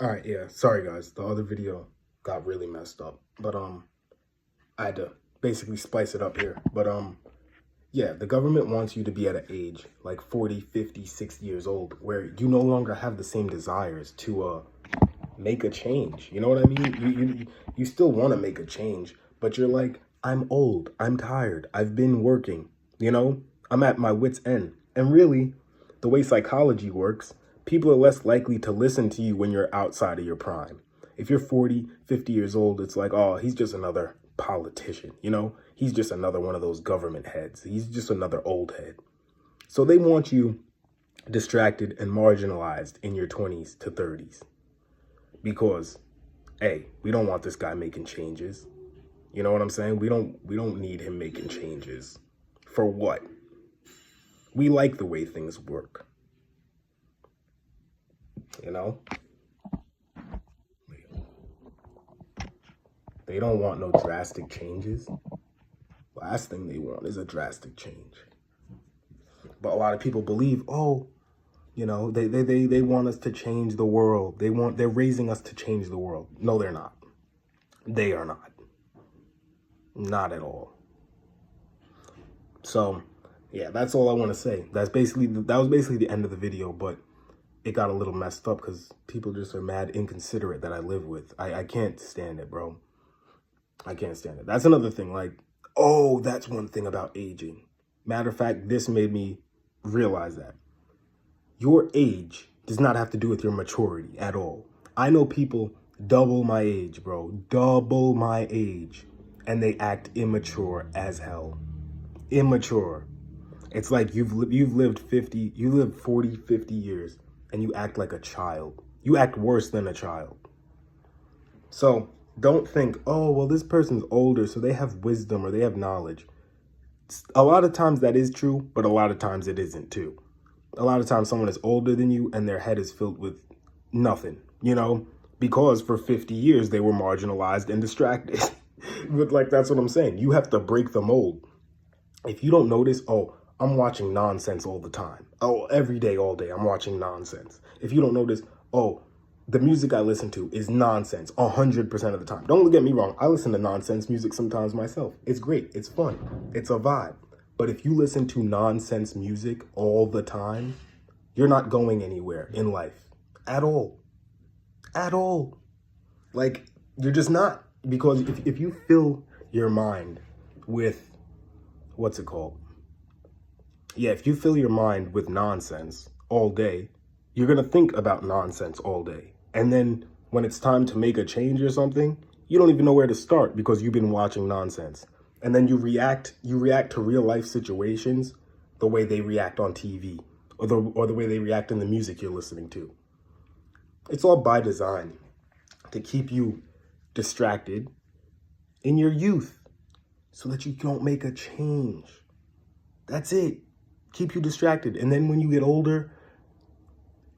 All right, yeah. Sorry, guys. The other video got really messed up, but I had to basically spice it up here. But yeah, the government wants you to be at an age like 40, 50, 60 years old where you no longer have the same desires to make a change. You know what I mean? You still want to make a change, but you're like, I'm old, I'm tired, I've been working, I'm at my wit's end. And really, the way psychology works, people are less likely to listen to you when you're outside of your prime. If you're 40, 50 years old, it's like, oh, he's just another politician, He's just another one of those government heads. He's just another old head. So they want you distracted and marginalized in your 20s to 30s. Because, hey, we don't want this guy making changes. You know what I'm saying? We don't need him making changes. For what? We like the way things work. They don't want no drastic changes. Last thing they want is a drastic change. But a lot of people believe, they want us to change the world. They're raising us to change the world. No, they're not. They are not. Not at all. So, yeah, that's all I want to say. That was basically the end of the video, but it got a little messed up because people just are mad inconsiderate that I live with. I can't stand it, bro. I can't stand it. That's another thing. Like, oh, that's one thing about aging. Matter of fact, this made me realize that your age does not have to do with your maturity at all. I know people double my age, bro. Double my age. And they act immature as hell. Immature. It's like you've lived 40, 50 years, and you act like a child. You act worse than a child. So don't think, oh, well, this person's older, so they have wisdom or they have knowledge. A lot of times that is true, but a lot of times it isn't too. A lot of times someone is older than you and their head is filled with nothing, because for 50 years they were marginalized and distracted. But like, that's what I'm saying. You have to break the mold. If you don't notice, oh, I'm watching nonsense all the time. Oh, every day, all day, I'm watching nonsense. If you don't notice, oh, the music I listen to is nonsense 100% of the time. Don't get me wrong. I listen to nonsense music sometimes myself. It's great. It's fun. It's a vibe. But if you listen to nonsense music all the time, you're not going anywhere in life at all. At all. Like, you're just not. Because if you fill your mind with, what's it called? Yeah, if you fill your mind with nonsense all day, you're going to think about nonsense all day. And then when it's time to make a change or something, you don't even know where to start because you've been watching nonsense. And then you react to real life situations the way they react on TV or the way they react in the music you're listening to. It's all by design to keep you distracted in your youth so that you don't make a change. That's it. Keep you distracted. And then when you get older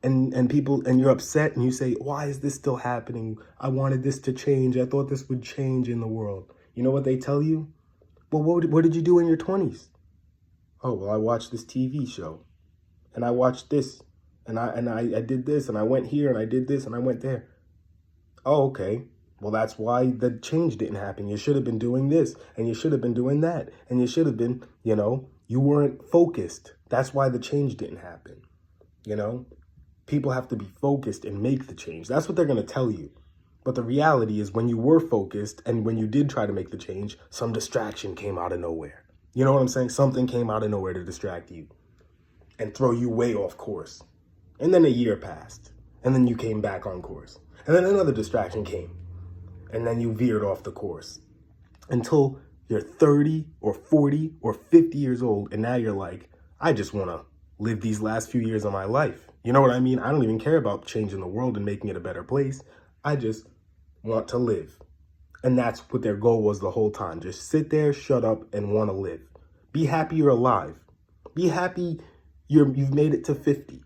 and you're upset and you say, why is this still happening? I wanted this to change. I thought this would change in the world. You know what they tell you? Well, what did you do in your 20s? Oh, well, I watched this TV show and I watched this and I did this and I went here and I did this and I went there. Oh, okay. Well, that's why the change didn't happen. You should have been doing this and you should have been doing that. And you should have been, you weren't focused. That's why the change didn't happen. People have to be focused and make the change. That's what they're going to tell you. But the reality is when you were focused and when you did try to make the change, some distraction came out of nowhere. You know what I'm saying? Something came out of nowhere to distract you and throw you way off course. And then a year passed and then you came back on course. And then another distraction came and then you veered off the course until you're 30 or 40 or 50 years old. And now you're like, I just want to live these last few years of my life. You know what I mean? I don't even care about changing the world and making it a better place. I just want to live. And that's what their goal was the whole time. Just sit there, shut up, and want to live. Be happy you're alive. Be happy you've made it to 50.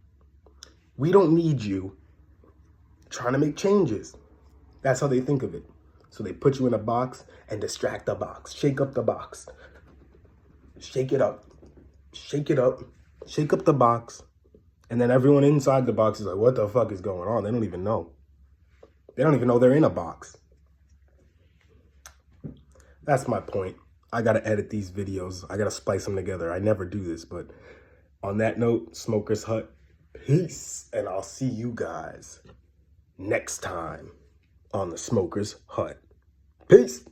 We don't need you trying to make changes. That's how they think of it. So they put you in a box and distract the box. Shake up the box. Shake it up. Shake it up. Shake up the box. And then everyone inside the box is like, what the fuck is going on? They don't even know. They don't even know they're in a box. That's my point. I gotta edit these videos. I gotta splice them together. I never do this, but on that note, Smoker's Hut, peace. And I'll see you guys next time on the Smoker's Hut. Peace.